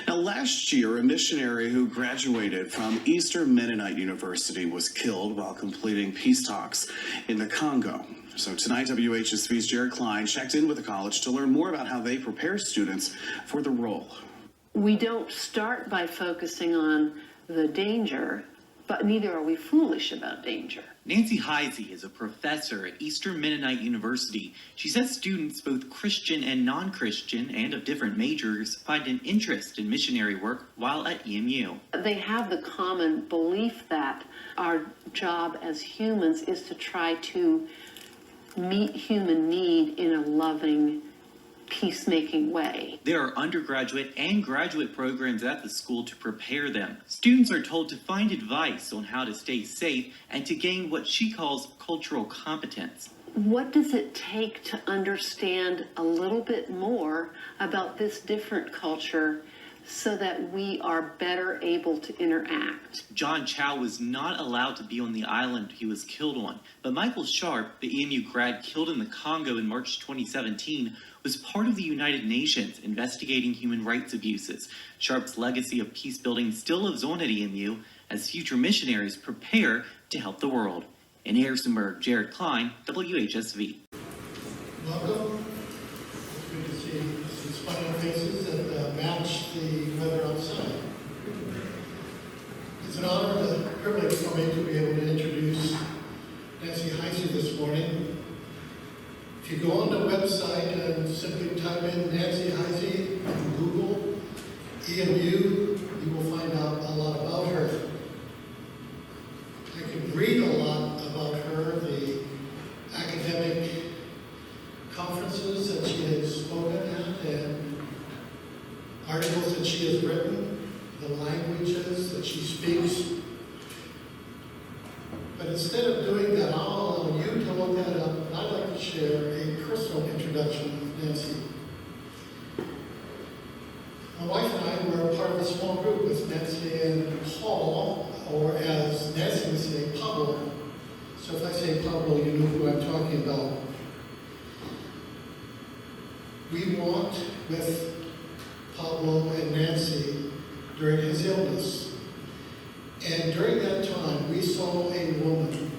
Now, last year, a missionary who graduated from Eastern Mennonite University was killed while completing peace talks in the Congo. So tonight, WHSV's Jared Klein checked in with the college to learn more about how they prepare students for the role. We don't start by focusing on the danger, but neither are we foolish about danger. Nancy Heisey is a professor at Eastern Mennonite University. She says students, both Christian and non-Christian and of different majors, find an interest in missionary work while at EMU. They have the common belief that our job as humans is to try to meet human need in a loving, peacemaking way. There are undergraduate and graduate programs at the school to prepare them. Students are told to find advice on how to stay safe and to gain what she calls cultural competence. What does it take to understand a little bit more about this different culture so that we are better able to interact? John Chow was not allowed to be on the island he was killed on, but Michael Sharp, the EMU grad killed in the Congo in March 2017, was part of the United Nations investigating human rights abuses. Sharp's legacy of peace building still lives on at EMU as future missionaries prepare to help the world. In Harrisonburg, Jared Klein, WHSV. Welcome. It's good to see some smiling faces that match the weather outside. It's an honor and a privilege for me to be able to introduce Nancy Heisey this morning. If you go on the website and simply type in Nancy Heisey on Google, EMU, you will find out a lot about her. I could read a lot about her, the academic conferences that she has spoken at and articles that she has written, the languages that she speaks. But instead of doing that, I'll allow you to look that up, and I'd like to share a personal introduction of Nancy. My wife and I were a part of a small group with Nancy and Paul, or as Nancy would say, Pablo. So if I say Pablo, you know who I'm talking about. We walked with Pablo and Nancy during his illness. And during that time, we saw a woman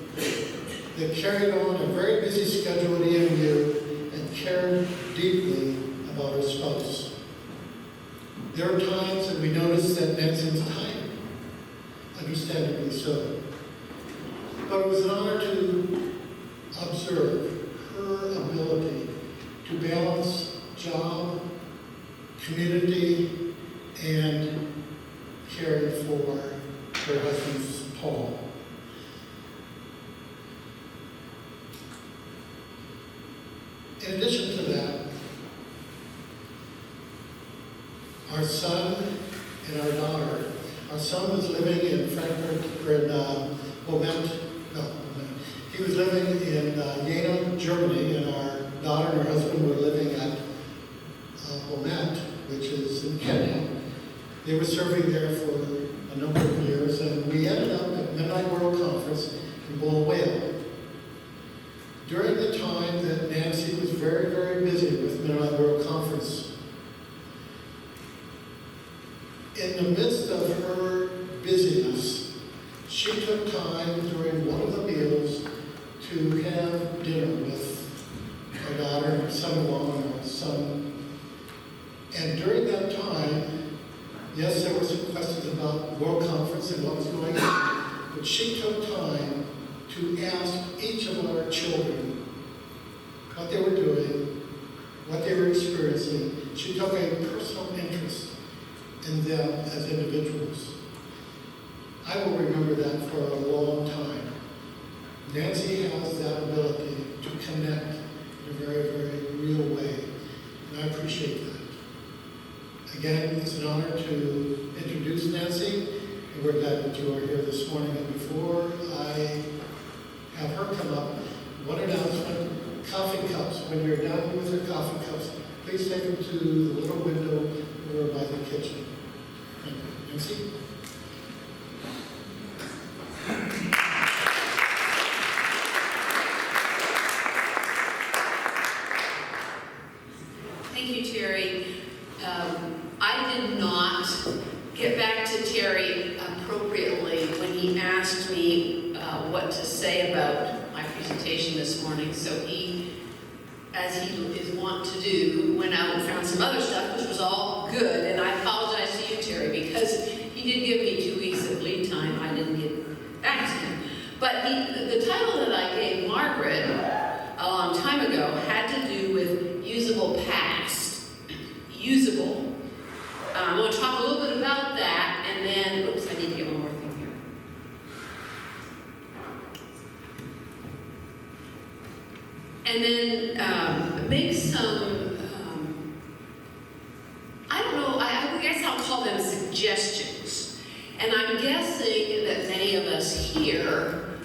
that carried on a very busy schedule at EMU and cared deeply about her spouse. There are times that we noticed that Nancy was tired, understandably so. But it was an honor to observe her ability to balance job, community, and caring for her husband's Paul. In addition to that, our son and our daughter, our son was living in Frankfurt, or in he was living in Jena, Germany, and our daughter and her husband were living at Bomet, which is in Kenya. They were serving there for a number of years, and we ended up at Mennonite World Conference in Bulawayo. During the time that Nancy was very, very busy with Mennonite World Conference, in the midst of her busyness, she took time during one of the meals to have dinner with her daughter, her son-in-law, and her son. And during that time, yes, there were some questions about World Conference and what was going on, but she took time to ask each of our children what they were doing, what they were experiencing. She took a personal interest in them as individuals. I will remember that for a long time. Nancy has that ability to connect in a very, very real way, and I appreciate that. Again, it's an honor to introduce Nancy, and we're glad that you are here this morning. And before I have her come up, one announcement: coffee cups. When you're done with your coffee cups, please take them to the little window over by the kitchen. Thank you. Nancy? Thank you, Terry. I did not what to say about my presentation this morning, so he, as he is wont to do, went out and found some other stuff, which was all good, and I apologize to you, Terry, because he did give me 2 weeks of lead time. I didn't get back to him. But the title that I gave Margaret a long time ago had to do with usable past. Usable. I'm going to talk a little bit about that, and then, oops, I need to get one more thing here. And then make some, I don't know, I guess I'll call them suggestions. And I'm guessing that many of us here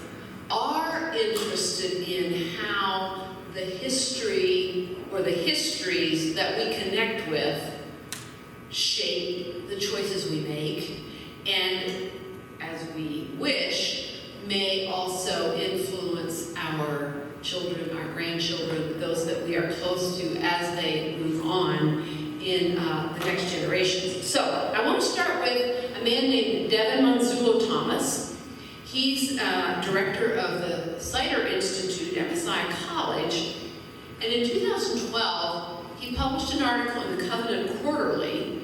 are interested in how the history or the histories that we connect with shape the choices we make, and as we wish, may also influence our children, our grandchildren, those that we are close to as they move on in the next generations. So I want to start with a man named Devin Manzulo Thomas. He's director of the Cider Institute at Messiah College, and in 2012, he published an article in the Covenant Quarterly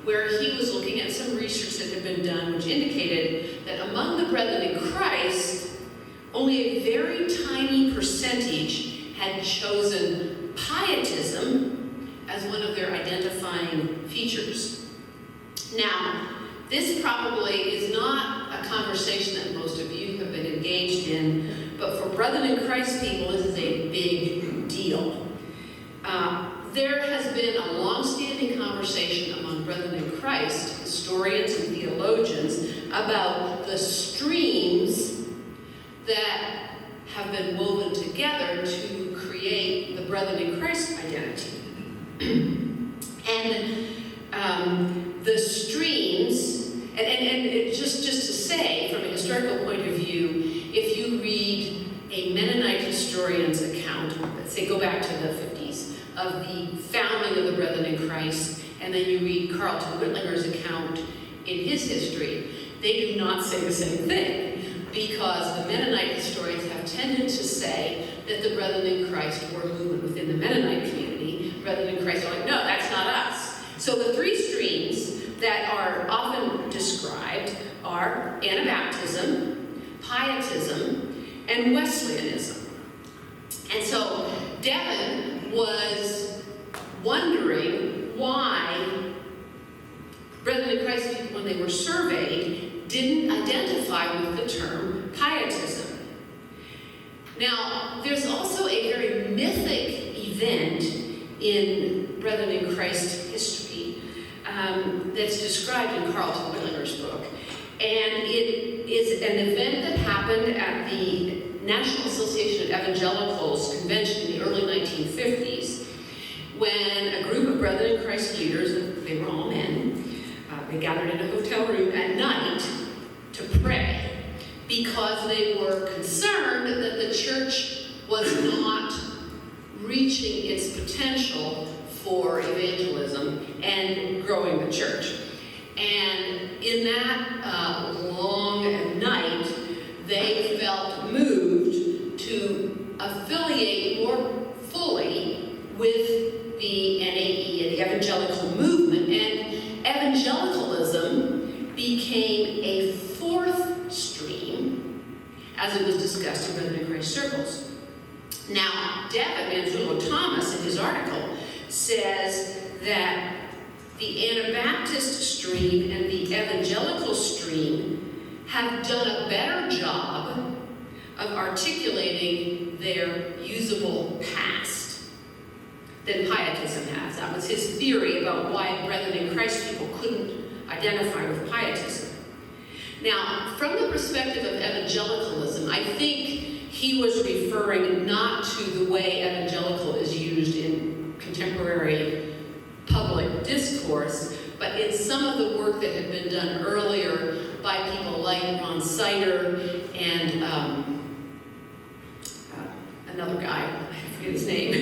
where he was looking at some research that had been done which indicated that among the brethren in Christ, only a very tiny percentage had chosen pietism as one of their identifying features. Now, this probably is not a conversation that most of you have been engaged in, but for brethren in Christ people, this is a big deal. There has been a long-standing conversation among brethren in Christ, historians and theologians, about the streams that have been woven together to create the brethren in Christ identity. And the streams, and it, just to say, from a historical point of view, if you read a Mennonite historian's account, let's say go back to the 50s, of the founding of the brethren in Christ, and then you read Carlton Whitlinger's account in his history, they do not say the same thing, because the Mennonite historians have tended to say that the brethren in Christ were a movement within the Mennonite community. Brethren in Christ are like, no, that's not us. So the 3 streams that are often described are Anabaptism, Pietism, and Wesleyanism. And so Devin was wondering why brethren in Christ, when they were surveyed, didn't identify with the term pietism. Now, there's also a very mythic event in brethren in Christ history that's described in Carlton Whitlinger's book. And it is an event that happened at the National Association of Evangelicals convention in the early 1950s, when a group of brethren in Christ leaders, they were all men, they gathered in a hotel room at night to pray because they were concerned that the church was not reaching its potential for evangelism and growing the church. And in that long night, they felt moved to affiliate more fully with the NAE, the evangelical movement, and evangelicalism became a 4th stream as it was discussed in Brethren in Christ circles. Now, Devin Manzulo Thomas, in his article, says that the Anabaptist stream and the evangelical stream have done a better job of articulating their usable past than pietism has. That was his theory about why brethren in Christ people couldn't identify with pietism. Now, from the perspective of evangelicalism, I think he was referring not to the way evangelical is used in contemporary public discourse, but in some of the work that had been done earlier by people like Ron Sider and another guy, I forget his name.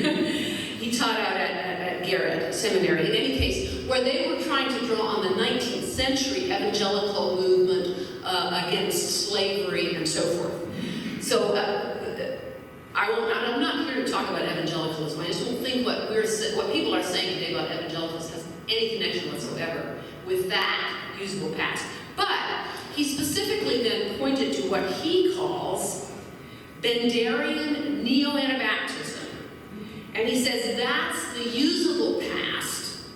He taught out at Garrett Seminary. In any case, where they were trying to draw on the 19th century evangelical movement against slavery and so forth. So So I'm not here to talk about evangelicalism. I just don't think what people are saying today about evangelicalism has any connection whatsoever with that usable past. But he specifically then pointed to what he calls Benderian neo-Anabaptism. And he says that's the usable past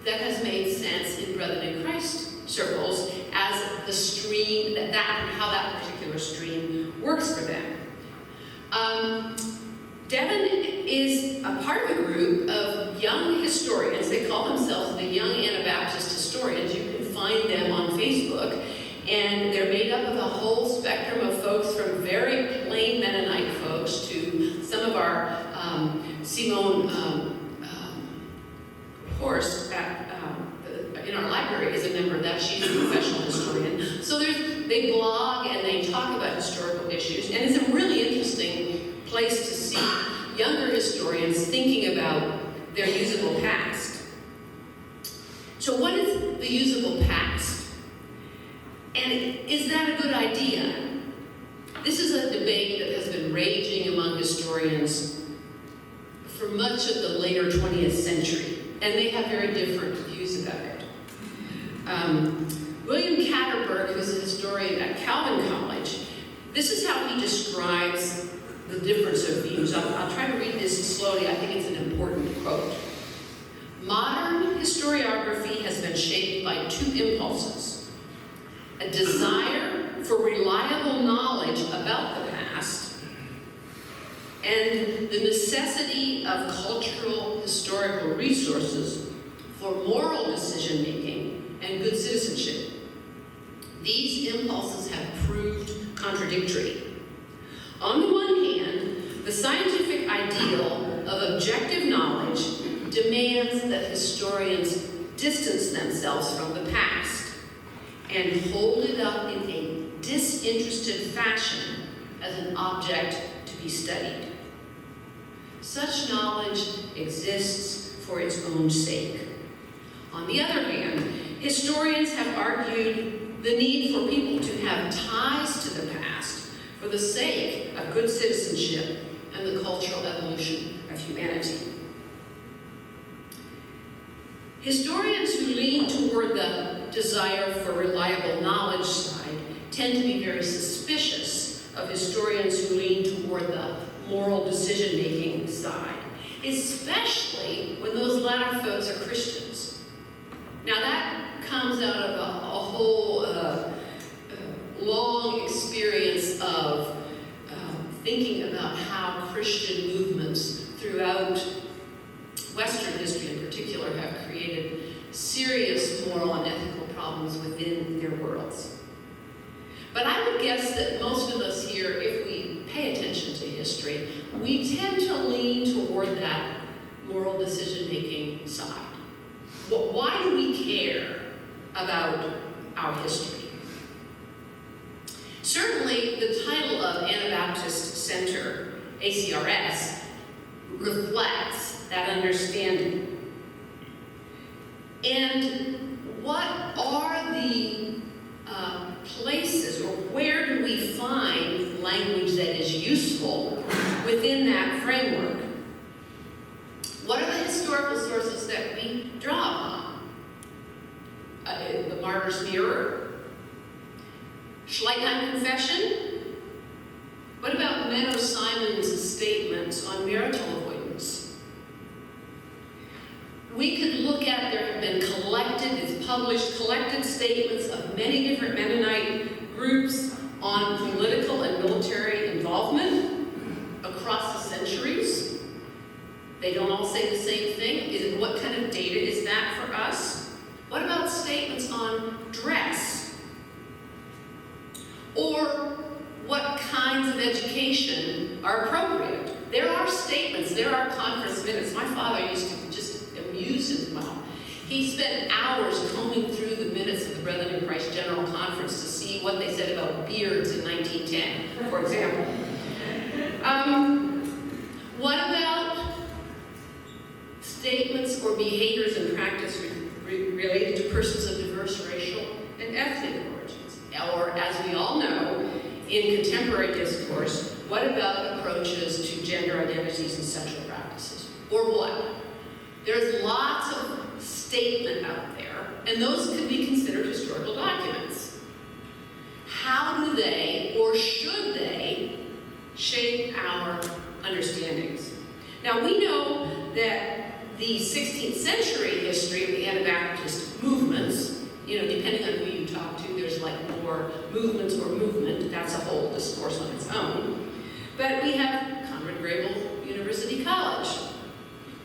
that has made sense in Brethren in Christ circles as the stream, how that particular stream works for them. Devin is a part of a group of young historians. They call themselves the Young Anabaptist Historians. You can find them on Facebook. And they're made up of a whole spectrum of folks, from very plain Mennonite folks to some of our Simone Horst in our library is a member of that. She's a professional historian. So they blog and they talk about historical issues. And it's a really interesting place to see younger historians thinking about their usable past. So what is the usable past? And is that a good idea? This is a debate that has been raging among historians for much of the later 20th century, and they have very different views about it. William Catterberg, who's a historian at Calvin College, this is how he describes the difference of views. I'll try to read this slowly. I think it's an important quote. Modern historiography has been shaped by two impulses: a desire for reliable knowledge about the past, and the necessity of cultural historical resources for moral decision-making and good citizenship. These impulses have proved contradictory. On the one hand, the scientific ideal of objective knowledge demands that historians distance themselves from the past and hold it up in a disinterested fashion as an object to be studied. Such knowledge exists for its own sake. On the other hand, historians have argued the need for people to have ties to the past for the sake of good citizenship and the cultural evolution of humanity. Historians who lean toward the desire for reliable knowledge side tend to be very suspicious of historians who lean toward the moral decision-making side, especially when those latter folks are Christians. Now that comes out of a whole long experience of thinking about how Christian movements throughout Western history in particular have created serious moral and ethical problems within their worlds. But I would guess that most of us here, if we pay attention to history, we tend to lean toward that moral decision-making side. Why do we care about our history? Certainly, the title of Anabaptist Center, ACRS, reflects that understanding. And what are the places, or where do we find language that is useful within that framework? What are the historical sources that we draw upon? The Martyr's Mirror? Schleitheim Confession? What about Menno Simon's statements on marital avoidance? We could look at, there have been collected statements of many different Mennonite groups on political and military involvement across the centuries. They don't all say the same thing. What kind of data is that for us? What about statements on dress? Or what kinds of education are appropriate? There are statements, there are conference minutes. My father used to just amuse himself. He spent hours combing through the minutes of the Brethren in Christ General Conference to see what they said about beards in 1910, for example. What about statements or behaviors and practice related to persons of diverse racial and ethnic origins? Or, as we all know, in contemporary discourse, What about approaches to gender identities and sexual practices? Or what? There's lots of statement out there, and those could be considered historical documents. How do they, or should they, shape our understandings? Now, we know that the 16th century history of the Anabaptist movements, depending on who you talk to, there's like more movements or movement. That's a whole discourse on its own. But we have Conrad Grebel University College.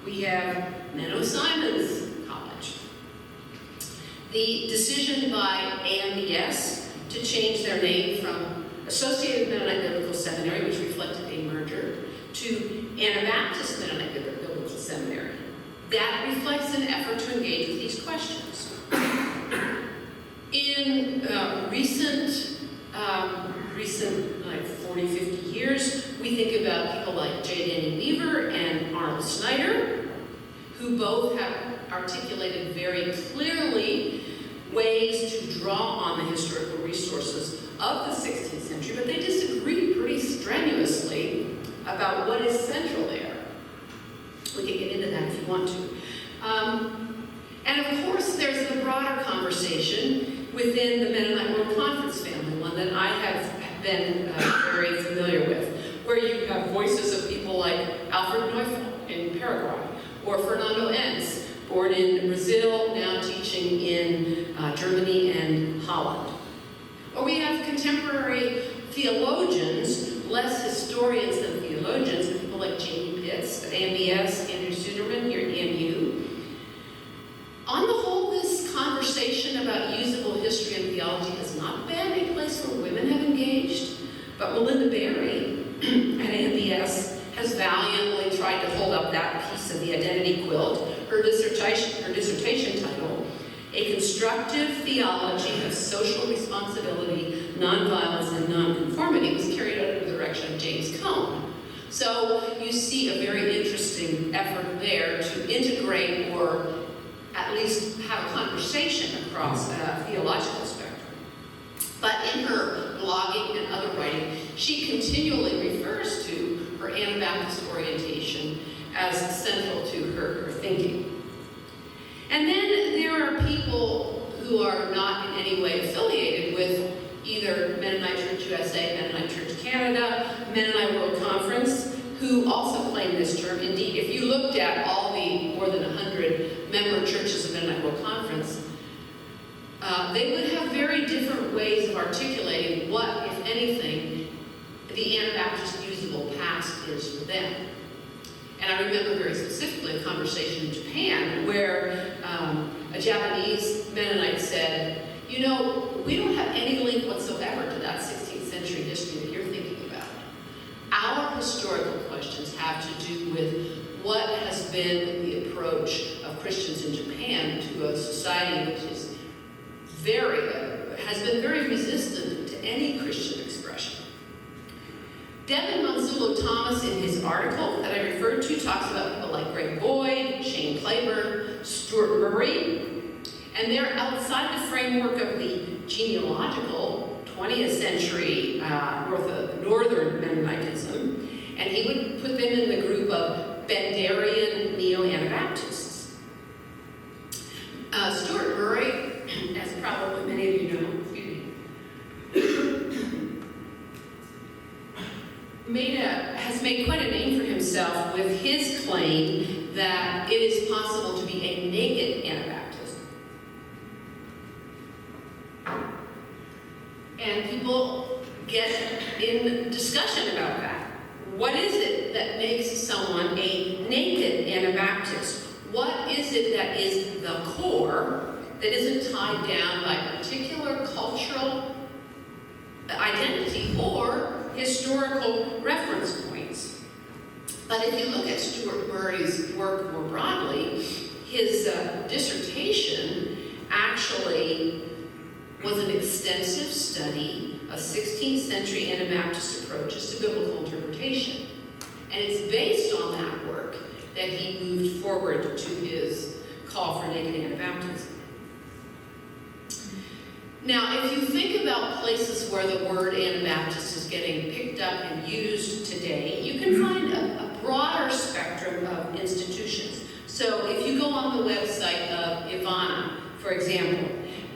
We have Menno Simons College. The decision by AMBS to change their name from Associated Mennonite Biblical Seminary, which reflected a merger, to Anabaptist Mennonite Biblical Seminary. That reflects an effort to engage with these questions. In recent like 40, 50 years, we think about people like J. Danny Weaver and Arnold Snyder, who both have articulated very clearly ways to draw on the historical resources of the 16th century, but they disagree pretty strenuously about what is central there. We can get into that if you want to. And of course, there's the broader conversation within the Mennonite World Conference family, one that I have been very familiar with, where you have voices of people like Alfred Neufeld in Paraguay, or Fernando Enz, born in Brazil, now teaching in Germany and Holland. Or we have contemporary theologians, less historians than theologians, people like Jamie Pitts at AMBS, Andrew Suderman here at AMU. On the whole, this conversation about usable history and theology has not been a place where women have engaged, but Melinda Berry at AMBS has valiantly tried to hold up that piece of the identity quilt. Her dissertation title, A Constructive Theology of Social Responsibility, Nonviolence, and Nonconformity, was carried out under the direction of James Cone. So you see a very interesting effort there to integrate or at least have a conversation across a theological spectrum. But in her blogging and other writing, she continually refers to her Anabaptist orientation as central to her thinking. And then there are people who are not in any way affiliated with either Mennonite Church USA, Mennonite Church Canada, Mennonite World Conference, who also claim this term. Indeed, if you looked at all the more than 100 member churches of Mennonite World Conference, they would have very different ways of articulating what, if anything, the Anabaptist usable past is for them. And I remember very specifically a conversation in Japan where a Japanese Mennonite said, we don't have any link whatsoever to that 16th century history that you're thinking about. Our historical questions have to do with what has been the approach of Christians in Japan to a society which is has been very resistant to any Christian expression. Devin Manzulo Thomas, in his article that I referred to, talks about people like Greg Boyd, Shane Claiborne, Stuart Murray, and they're outside the framework of the genealogical 20th century northern Mennonitism, and he would put them in the group of Bendarian Neo-Anabaptists. Stuart Murray, as probably many of you know, has made quite a name for himself with his claim that it is possible to be a naked Anabaptist. And people get in discussion about that. What is it that makes someone a naked Anabaptist? What is it that is the core that isn't tied down by particular cultural identity or historical reference points? But if you look at Stuart Murray's work more broadly, his dissertation actually was an extensive study of 16th century Anabaptist approaches to biblical interpretation. And it's based on that work that he moved forward to his call for naked Anabaptism. Now, if you think about places where the word Anabaptist is getting picked up and used today, you can find a broader spectrum of institutions. So if you go on the website of Ivana, for example,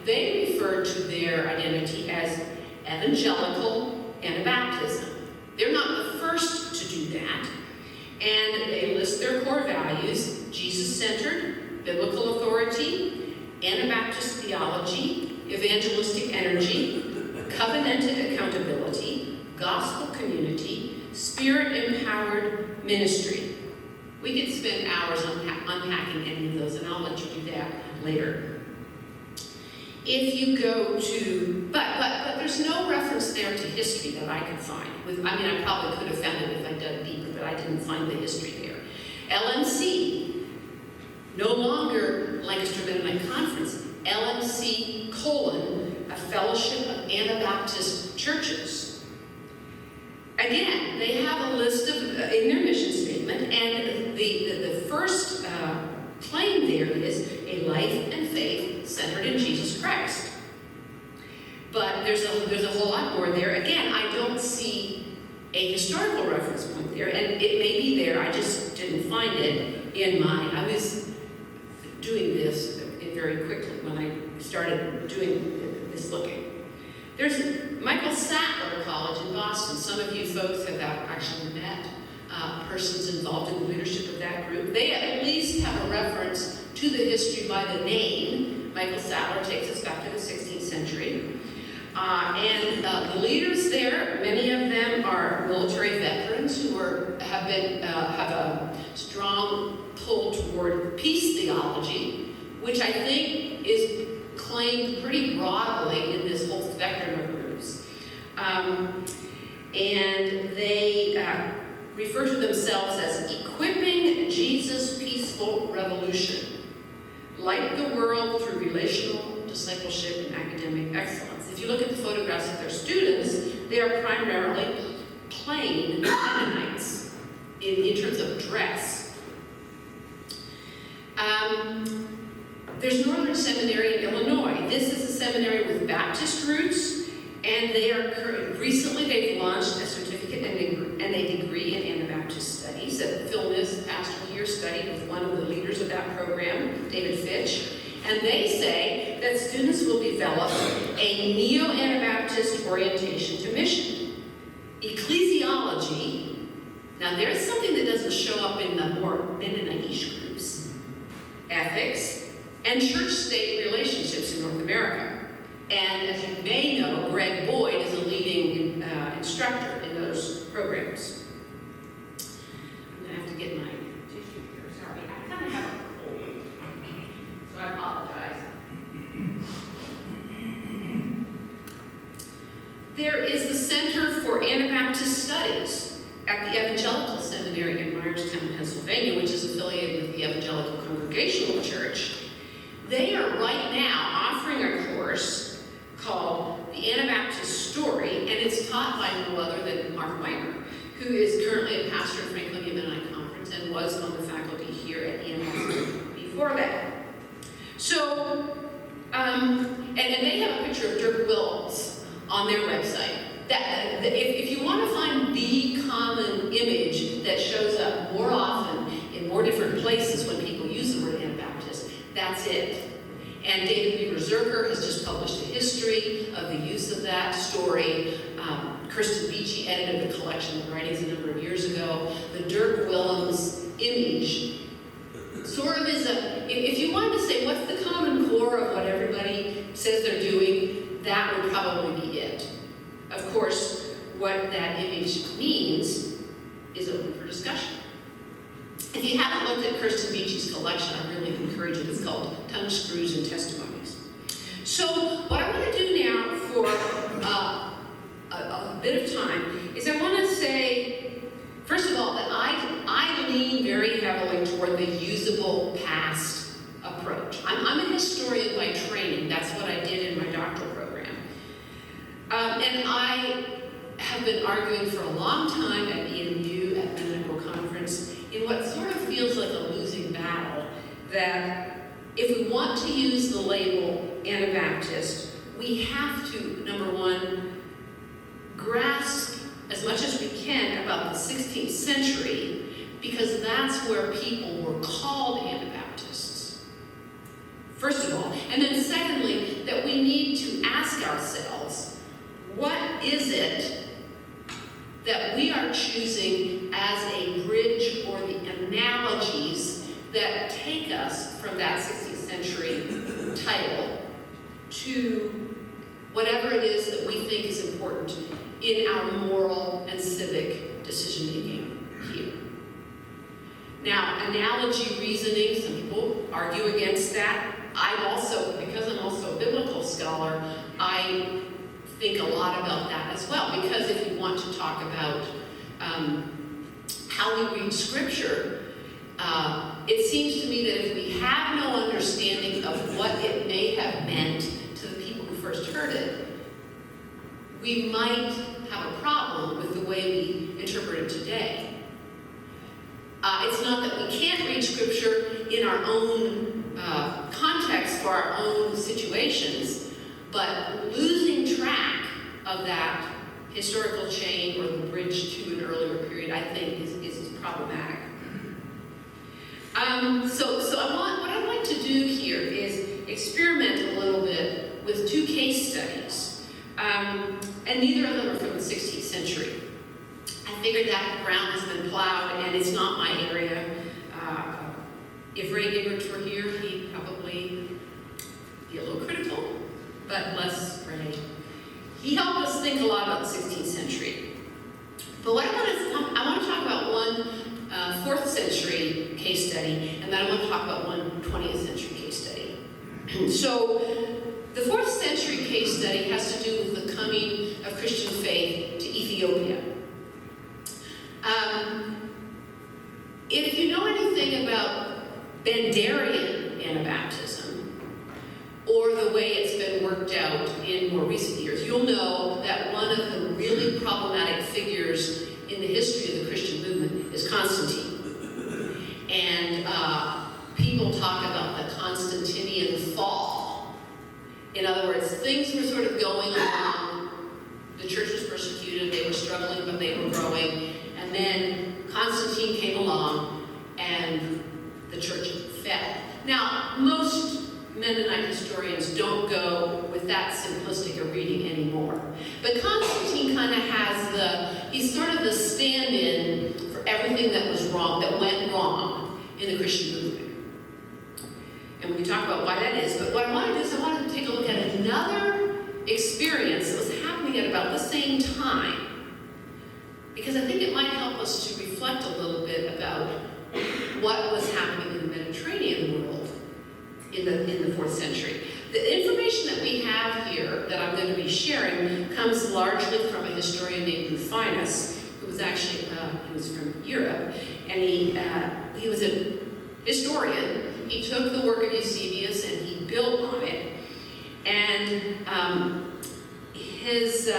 they refer to their identity as evangelical Anabaptism. They're not the first to do that, and they list their core values: Jesus-centered, biblical authority, Anabaptist theology, evangelistic energy, covenanted accountability, gospel community, spirit-empowered ministry. We could spend hours unpacking any of those, and I'll let you do that later. If you go to, but there's no reference there to history that I could find. I probably could have found it if I dug deeper, but I didn't find the history there. LMC, no longer Lancaster Mennonite Conference, LMC : a fellowship of Anabaptist churches. Again, they have a list of, in their mission statement, and the first claim there is a life and faith centered in Jesus Christ. But there's a whole lot more there. Again, I don't see a historical reference point there, and it may be there, I just didn't find it in I was doing this very quickly when I started doing this looking. There's Michael Sattler College in Boston. Some of you folks have actually met persons involved in the leadership of that group. They at least have a reference to the history by the name. Michael Sattler takes us back to the 16th century. And the leaders there, many of them are military veterans who have a strong pull toward peace theology, which I think is claimed pretty broadly in this whole spectrum of groups. And they refer to themselves as equipping Jesus' peaceful revolution, light the world through relational discipleship and academic excellence. If you look at the photographs of their students, they are primarily plain Mennonites in terms of dress. There's Northern Seminary in Illinois. This is a seminary with Baptist roots, and recently they've launched a certificate and a degree in Anabaptist studies that Phil Miss, pastor here, studied with one of the leaders of that program, David Fitch. And they say that students will develop a neo-Anabaptist orientation to mission. Ecclesiology, now there's something that doesn't show up in the more Mennonite-ish groups. Ethics, and church-state relationships in North America. And as you may know, Greg Boyd is a leading instructor in those programs. I'm gonna have to get my tissue here, sorry. I kind of have a cold, so I apologize. There is the Center for Anabaptist Studies at the Evangelical Seminary in Myerstown, Pennsylvania, which is affiliated with the Evangelical Congregational Church. They are right now offering a course called The Anabaptist Story, and it's taught by no other than Mark Weiner, who is currently a pastor at Franklin Mennonite Conference and was on the faculty here at EMS before that. So, and they have a picture of Dirk Willems on their website. If you want to find the common image that shows up more often in more different places when people use the word Anabaptist, that's it. And David Weaver Zerker has just published a history of the use of that story. Kirsten Beachy edited the collection of writings a number of years ago. The Dirk Willems image sort of is if you wanted to say what's the common core of what everybody says they're doing, that would probably be it. Of course, what that image means is open for discussion. If you haven't looked at Kirsten Beachy's collection, I really encourage it. It's called Tongue Screws and Testimonies. So what I want to do now for a bit of time is I want to say, first of all, that I lean very heavily toward the usable past approach. I'm a historian by training. That's what I did in my doctoral program. And I have been arguing for a long time at EMU, at Mennonite Conference, in what sort of feels like a losing battle, that if we want to use the label Anabaptist, we have to, number one, grasp as much as we can about the 16th century, because that's where people were called Anabaptists, first of all. And then secondly, that we need to ask ourselves, what is it that we are choosing as a bridge or the analogies that take us from that 16th century title to whatever it is that we think is important in our moral and civic decision-making here. Now, analogy reasoning, some people argue against that. Because I'm also a biblical scholar, I think a lot about that as well, because if you want to talk about how we read Scripture, it seems to me that if we have no understanding of what it may have meant to the people who first heard it, we might have a problem with the way we interpret it today. It's not that we can't read Scripture in our own context for our own situations, but losing track of that historical chain or the bridge to an earlier period, I think, is problematic. What I'd like to do here is experiment a little bit with two case studies, and neither of them are from the 16th century. I figured that ground has been plowed, and it's not my area. If Ray Gibbert were here, he'd probably be a little critical, but less Ray. He helped us think a lot about the 16th century. But what I want to talk about one 4th century case study, and then I want to talk about one 20th century case study. So, the 4th century case study has to do with the coming of Christian faith to Ethiopia. If you know anything about Bandarian Anabaptism, or the way it's been worked out in more recent years, you'll know that one of the really problematic figures in the history of the Christian movement is Constantine. And people talk about the Constantinian fall. In other words, things were sort of going along, the church was persecuted, they were struggling, but they were growing, and then Constantine came along, and the church fell. Now, most Mennonite historians don't go with that simplistic a reading anymore. But Constantine kind of has he's sort of the stand-in for everything that was wrong, that went wrong in the Christian movement. And we can talk about why that is, but what I want to do is I want to take a look at another experience that was happening at about the same time, because I think it might help us to reflect a little bit about what was happening in the Mediterranean world in the 4th century. The information that we have here that I'm going to be sharing comes largely from a historian named Rufinus, who was actually he was from Europe, and he was a historian. He took the work of Eusebius and he built on it, and his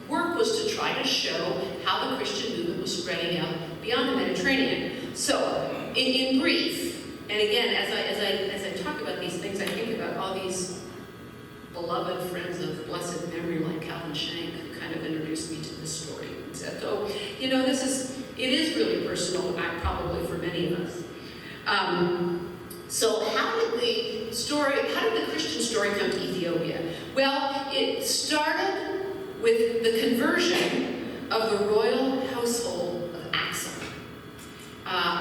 work was to try to show how the Christian movement was spreading out beyond the Mediterranean. So, in brief, and again, as I talk about these things, I think about all these beloved friends of blessed memory like Calvin Shank, who kind of introduced me to this story and said, oh, you know, it is really personal, probably for many of us. So how did the Christian story come to Ethiopia? Well, it started with the conversion of the royal household of Axum.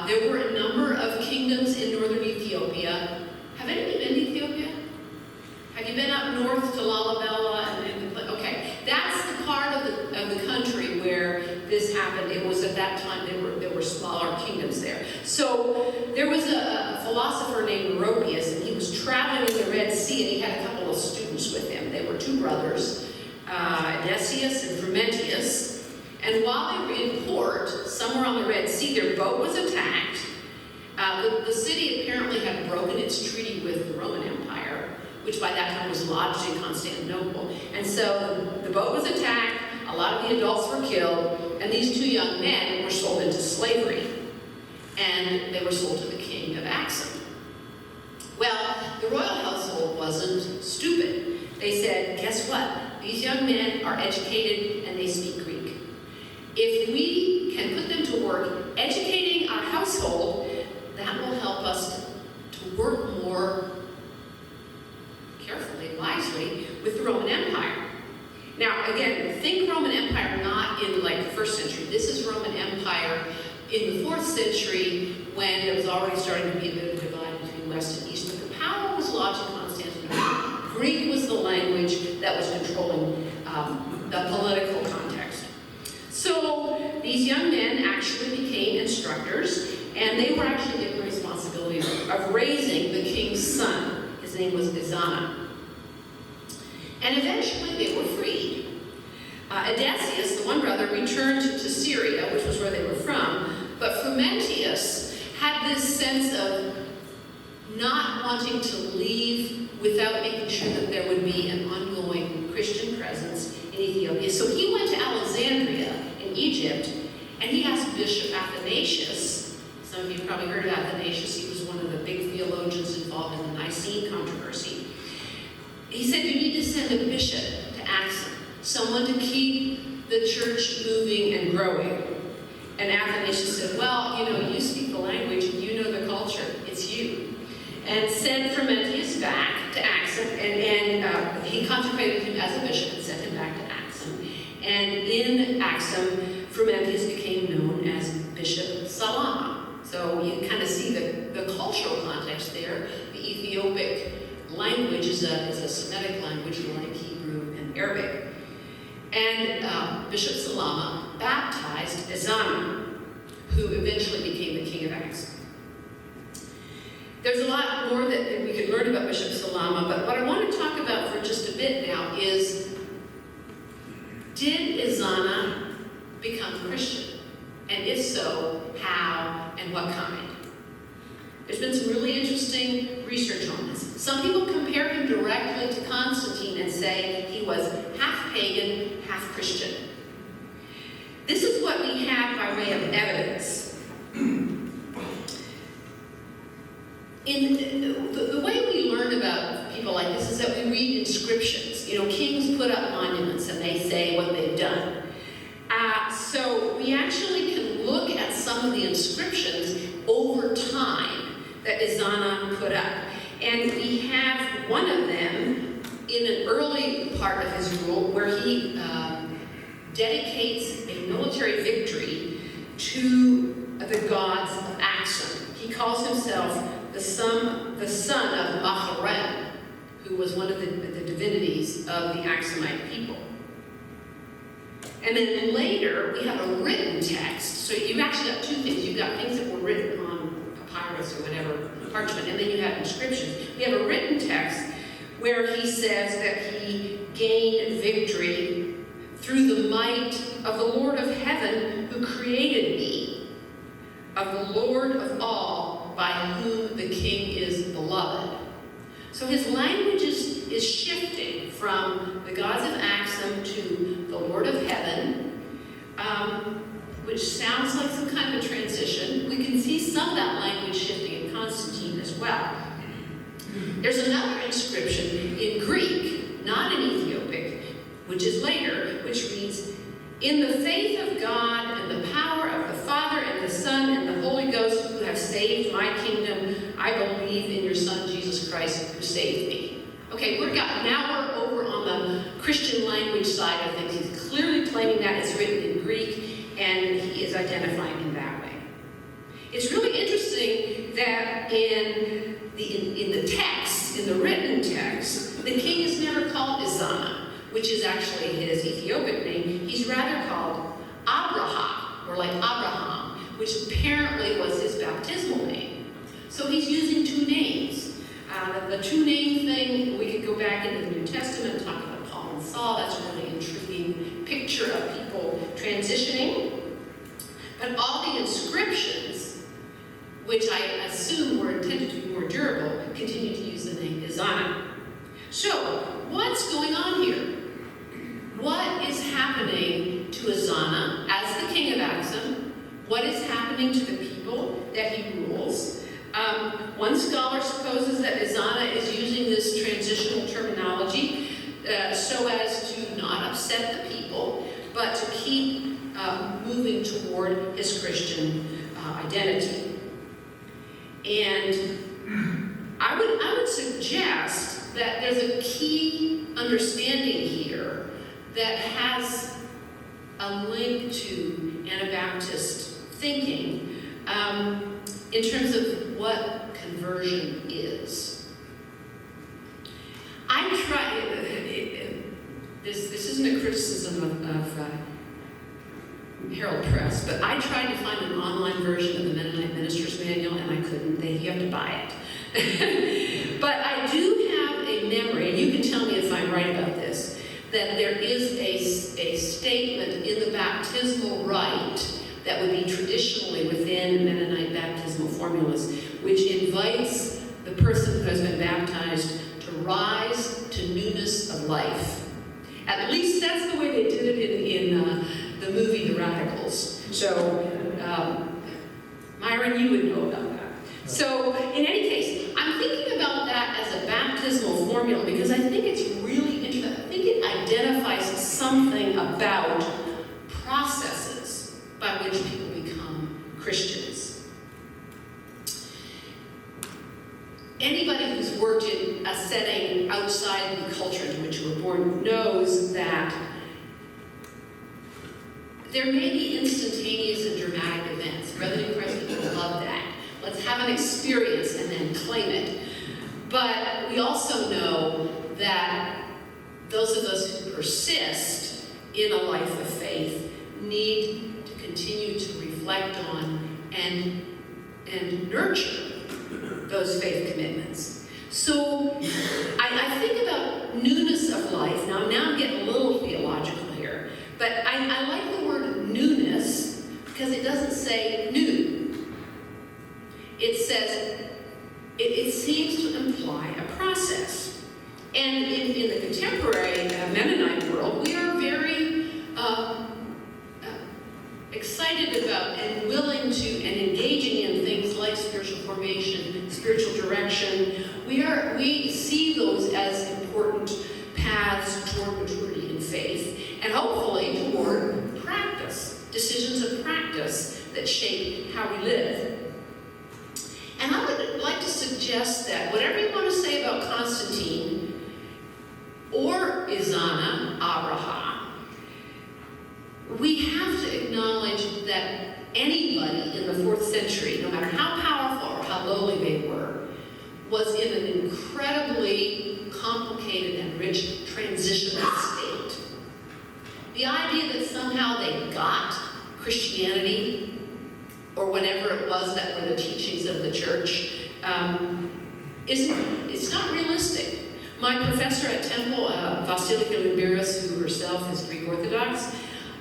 There were a number of kingdoms in northern Ethiopia. Have any of you been to Ethiopia? Have you been up north to Lalibela? Okay, that's the part of the country where this happened. It was at that time there were smaller kingdoms there. So there was a philosopher named Meropius, and he was traveling in the Red Sea, and he had a couple of students with him. They were two brothers, Decius and Frumentius. And while they were in port, somewhere on the Red Sea, their boat was attacked. The city apparently had broken its treaty with the Roman Empire, which by that time was lodged in Constantinople. And so the boat was attacked, a lot of the adults were killed, and these two young men were sold into slavery. And they were sold to the king of Axum. Well, the royal household wasn't stupid. They said, guess what? These young men are educated and they speak Greek. If we can put them to work educating our household, that will help us to work more carefully, wisely, with the Roman Empire. Now, again, think Roman Empire not in like the 1st century. This is Roman Empire in the 4th century when it was already starting to be a bit of a divide between West and East. But the power was lodged in Constantinople. Greek was the language that was controlling the political context. So these young men actually became instructors, and they were actually given the responsibility of raising the king's son. His name was Izana. And eventually they were freed. Odysseus, the one brother, returned to Syria, which was where they were from, but Frumentius had this sense of not wanting to leave without making sure that there would be an ongoing Christian presence in Ethiopia. So he went to Alexandria in Egypt, and he asked Bishop Athanasius. Some of you probably heard of Athanasius. He was one of the big theologians involved in the Nicene controversy. He said, you need to send a bishop to Axum, someone to keep the church moving and growing. And Athanasius said, well, you speak the language, you know the culture, it's you. And sent Frumentius back to Axum, and he consecrated him as a bishop and sent him back to Axum. And in Axum, Frumentius became known as Bishop Salama. So you kind of see the cultural context there. The Ethiopic language is a Semitic language like Hebrew and Arabic. And Bishop Salama baptized Izana, who eventually became the king of Axum. There's a lot more that we could learn about Bishop Salama, but what I want to talk about for just a bit now is, did Izana become Christian? And if so, how and what kind? There's been some really interesting research on this. Some people compare him directly to Constantine and say he was half pagan, half Christian. This is what we have by way of evidence. The way we learn about people like this is that we read inscriptions. Kings put up monuments and they say what they've done. So we actually can look at some of the inscriptions over time that Izana put up. And we have one of them in an early part of his rule where he dedicates a military victory to the gods of Axum. He calls himself the son of Maharem, who was one of the divinities of the Axumite people. And then later, we have a written text. So you've actually got two things. You've got things that were written on papyrus or whatever, parchment, and then you have inscriptions. We have a written text where he says that he gained victory through the might of the Lord of heaven who created me, of the Lord of all, by whom the king is beloved. So his language is shifting from the gods of Axum to the Lord of heaven, which sounds like some kind of a transition. We can see some of that language shifting in Constantine as well. There's another inscription in Greek, not in Ethiopic, which is later, which reads, "In the faith of God and the power of the Father and the Son and the Holy Ghost who have saved my kingdom, I believe in your Son Jesus Christ who saved me." Okay, now we're over on the Christian language side of things. He's clearly claiming that it's written in Greek, and he is identifying in that way. It's really interesting that in the text, in the written text, the king is never called Izana, which is actually his Ethiopic name. He's rather called Abraham, or like Abraham, which apparently was his baptismal name. So he's using two names. The two name thing, we could go back into the New Testament and talk about Paul and Saul. That's a really intriguing picture of people transitioning. But all the inscriptions, which I assume were intended to be more durable, continue to use the name Izana. So, what's going on here? What is happening to Izana as the king of Axum? What is happening to the people that he rules? One scholar supposes that Izana is using this transitional terminology so as to not upset the people, but to keep moving toward his Christian identity. And I would suggest that there's a key understanding here that has a link to Anabaptist thinking in terms of what conversion is. I try, this isn't a criticism of Herald Press, but I tried to find an online version of the Mennonite Minister's Manual, and I couldn't. You have to buy it. But I do have a memory, and you can tell me if I'm right about this, that there is a statement in the baptismal rite that would be traditionally within Mennonite baptismal formulas, which invites the person who has been baptized to rise to newness of life. At least that's the way they did it in the movie The Radicals. So, Myron, you would know about that. So, in any case, I'm thinking about that as a baptismal formula because I think it's really interesting. I think it identifies something about processes by which people become Christians. Anybody who's worked in a setting outside the culture into which you were born knows that there may be instantaneous and dramatic events. Brethren in Christ people love that. Let's have an experience and then claim it. But we also know that those of us who persist in a life of faith need to continue to reflect on and nurture those faith commitments. So I think about newness of life. Now I'm getting a little theological here, but I like the word newness because it doesn't say new. It says, it seems to imply a process. And in the contemporary Mennonite world, we are very excited about and willing to and engaging in things like spiritual formation, spiritual direction. We see those as important paths toward maturity in faith and hopefully toward practice, decisions of practice that shape how we live. And I would like to suggest that whatever you want to say about Constantine or Izana Abraha, we have to acknowledge that anybody in the 4th century, no matter how powerful or how lowly they were, was in an incredibly complicated and rich transitional state. The idea that somehow they got Christianity, or whatever it was that were the teachings of the church, it's not realistic. My professor at Temple, Vasilika Limbiris, who herself is Greek Orthodox,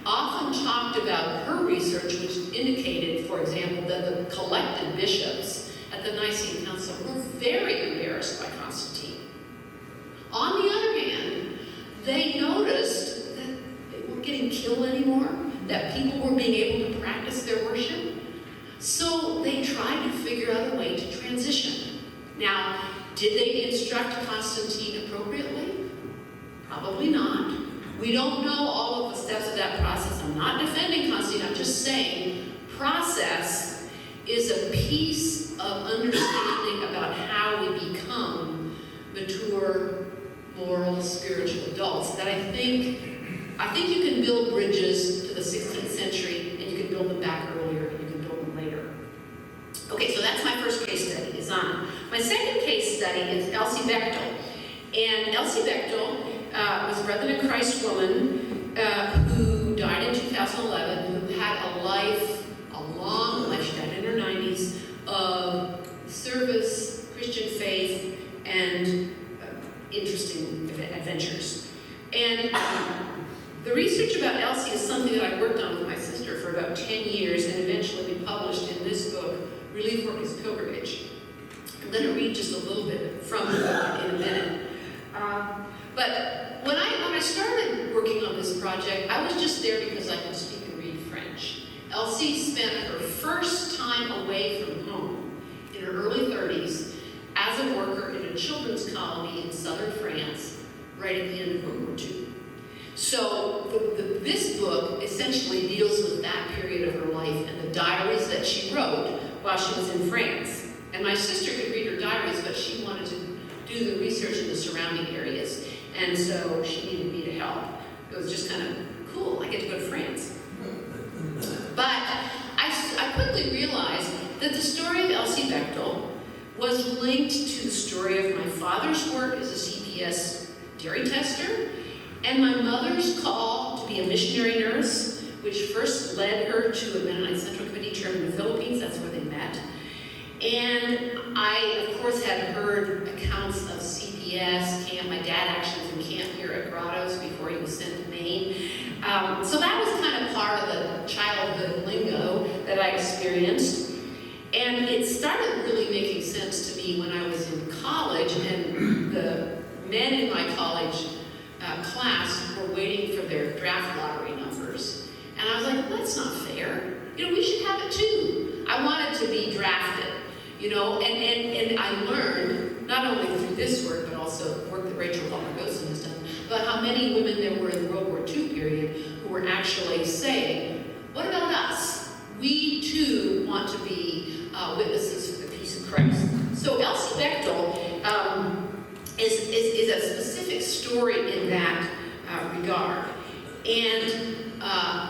often talked about her research, which indicated, for example, that the collected bishops at the Nicene Council were very embarrassed by Constantine. On the other hand, they noticed that they weren't getting killed anymore, that people were being able to practice their worship. So they tried to figure out a way to transition. Now, did they instruct Constantine appropriately? Probably not. We don't know all of the steps of that process. I'm not defending Constantine, I'm just saying process is a piece of understanding about how we become mature, moral, spiritual adults that I think you can build bridges to the 16th century and you can build them back earlier and you can build them later. Okay, so that's my first case study, Izana. My second case study is Elsie Bechtel. And Elsie Bechtel was a Brethren in Christ woman who died in 2011, who had a long life, she died in her 90s, of service, Christian faith, and interesting adventures. And the research about Elsie is something that I worked on with my sister for about 10 years and eventually we published in this book, Relief Work is Pilgrimage. I'm going to read just a little bit from the book in a minute. But when I started working on this project, I was just there because I could speak and read French. Elsie spent her first time away from home in her early 30s as a worker in a children's colony in southern France right at the end of World War II. So this book essentially deals with that period of her life and the diaries that she wrote while she was in France. And my sister could read her diaries, but she wanted to do the research in the surrounding areas. And so she needed me to help. It was just kind of cool. I get to go to France. But I quickly realized that the story of Elsie Bechtel was linked to the story of my father's work as a CPS dairy tester and my mother's call to be a missionary nurse, which first led her to a Mennonite Central Committee term in the Philippines. That's where they met. And I, of course, had heard accounts of CPS camp. My dad actually was in camp here at Grottoes before he was sent to Maine. So that was kind of part of the childhood lingo that I experienced. And it started really making sense to me when I was in college, and the men in my college class were waiting for their draft lottery numbers. And I was like, well, that's not fair. We should have it too. I wanted to be drafted, and I learned, not only through this work, but also work that Rachel Palmer-Gosen has done, but how many women there were in the World War II period who were actually saying, what about us? We too want to be witnesses for the peace of Christ. So Elsie Bechtel is a specific story in that regard. And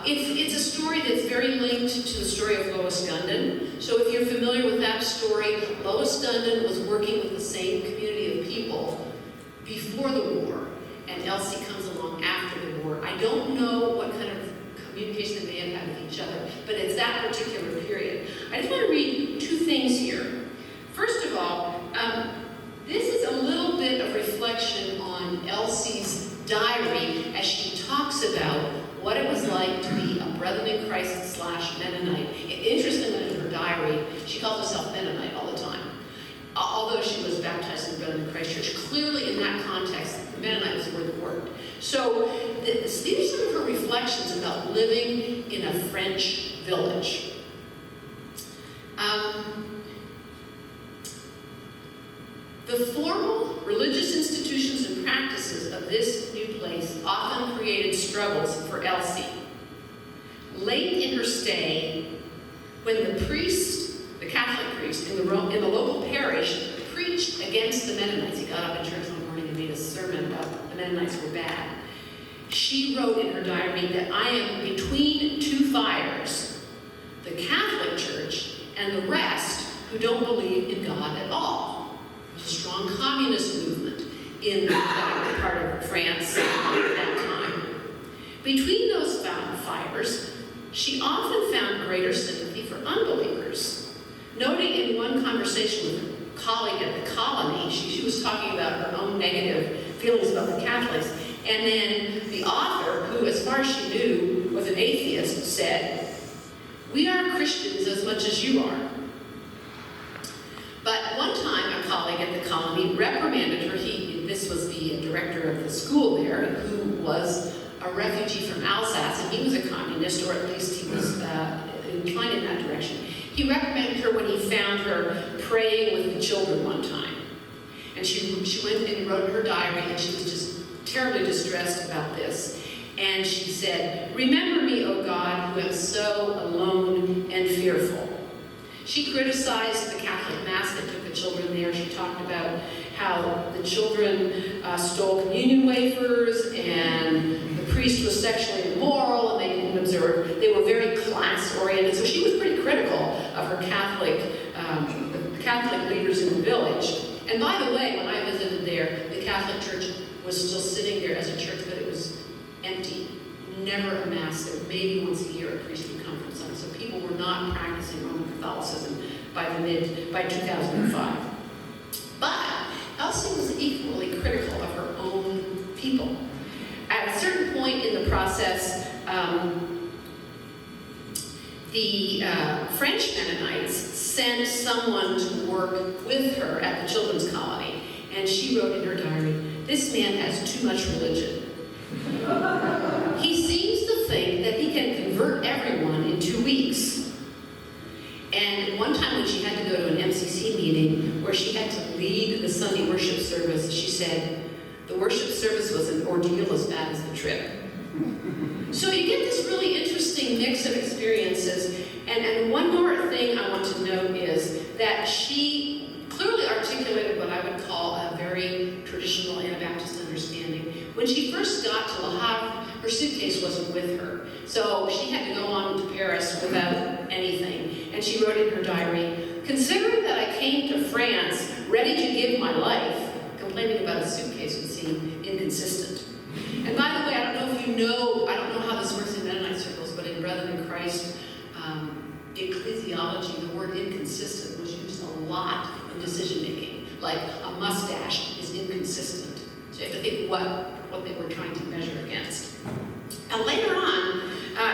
it's a story that's very linked to the story of Lois Gunden. So if you're familiar with that story, Lois Gunden was working with the same community of people before the war, and Elsie comes along after the war. I don't know what kind of communication they may have had with each other, but it's that particular period. I just want to read two things here. First of all, this is a little bit of reflection on Elsie's diary as she talks about what it was like to be a Brethren in Christ / Mennonite. Interestingly, in her diary, she calls herself Mennonite all the time. Although she was baptized in the Brethren in Christ Church, clearly in that context, Mennonite was the word that worked. So these are some of her reflections about living in a French village. The formal religious institutions and practices of this new place often created struggles for Elsie. Late in her stay, when the priest, the Catholic priest in the local parish, preached against the Mennonites, he got up in church one morning and made a sermon about the Mennonites were bad, she wrote in her diary that I am between two fires, the Catholic Church and the rest who don't believe in God at all. There's a strong communist movement in that part of France at that time. Between those fires, she often found greater sympathy for unbelievers. Noting in one conversation with a colleague at the colony, she was talking about her own negative feelings about the Catholics, and then the author, who as far as she knew was an atheist, said, "We are Christians as much as you are." But one time, a colleague at the colony reprimanded her. This was the director of the school there, who was a refugee from Alsace, and he was a communist, or at least he was inclined in that direction. He reprimanded her when he found her praying with the children one time. And she went and wrote in her diary, and she was just terribly distressed about this. And she said, "Remember me, O God, who am so alone and fearful." She criticized the Catholic Mass that took the children there. She talked about how the children stole communion wafers, and the priest was sexually immoral, and they didn't observe. They were very class-oriented, so she was pretty critical of her the Catholic leaders in the village. And by the way, when I visited there, the Catholic Church was still sitting there as a church, but it was empty. Never a Mass. There maybe once a year a priest would come from some. So people were not practicing Roman Catholicism by 2005. But Elsie was equally critical of her own people. At a certain point in the process, the French Mennonites sent someone to work with her at the children's colony, and she wrote in her diary, "This man has too much religion. He seems to think that he can convert everyone in 2 weeks." And one time when she had to go to an MCC meeting where she had to lead the Sunday worship service, she said, The worship service was an ordeal as bad as the trip. So you get this really interesting mix of experiences. And one more thing I want to note is that she clearly articulated what I would call a very traditional Anabaptist understanding. When she first got to Le Havre, her suitcase wasn't with her. So she had to go on to Paris without anything. And she wrote in her diary, "Considering that I came to France ready to give my life," complaining about a suitcase would seem inconsistent. And by the way, I don't know if you know, I don't know how this works in Mennonite circles, but in Brethren in Christ ecclesiology, the word inconsistent was used a lot in decision making. Like a mustache is inconsistent. So you have to think what they were trying to measure against. And later on,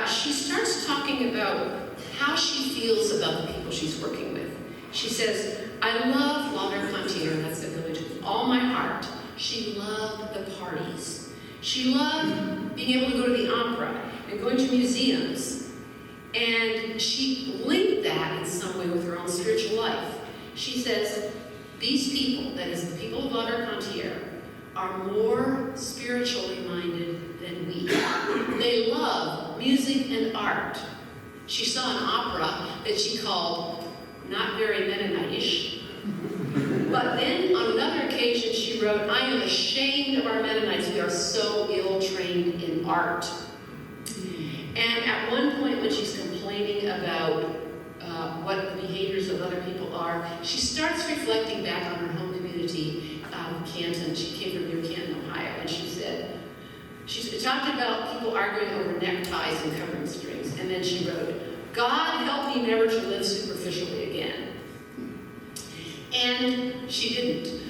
she starts talking about how she feels about the people she's working with. She says, "I love La Mercantier," that's the village, with all my heart. She loved the parties. She loved being able to go to the opera and going to museums. And she linked that in some way with her own spiritual life. She says, these people, that is the people of La Mercantier, are more spiritually minded than we are. They love music and art. She saw an opera that she called not very Mennonite-ish. But then on another occasion she wrote, "I am ashamed of our Mennonites. We are so ill-trained in art." And at one point when she's complaining about what the behaviors of other people are, she starts reflecting back on her home community, Canton. She came from near Canton, Ohio, and she said, she talked about people arguing over neckties and covering strings, and then she wrote, "God help me never to live superficially again." And she didn't.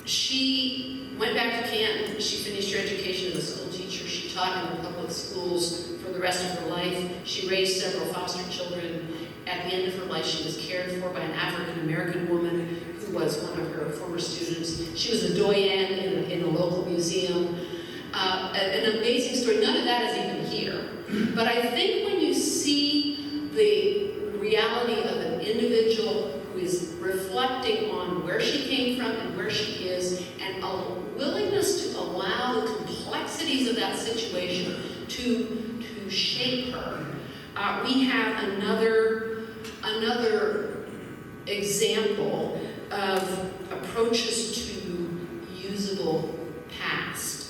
She went back to Canton. She finished her education as a school teacher. She taught in the public schools for the rest of her life. She raised several foster children. At the end of her life, she was cared for by an African-American woman who was one of her former students. She was a doyen in a local museum. An amazing story. None of that is even here. But I think when you see the reality of an individual who is reflecting on where she came from and where she is, and a willingness to allow the complexities of that situation to shape her. We have another example of approaches to usable past.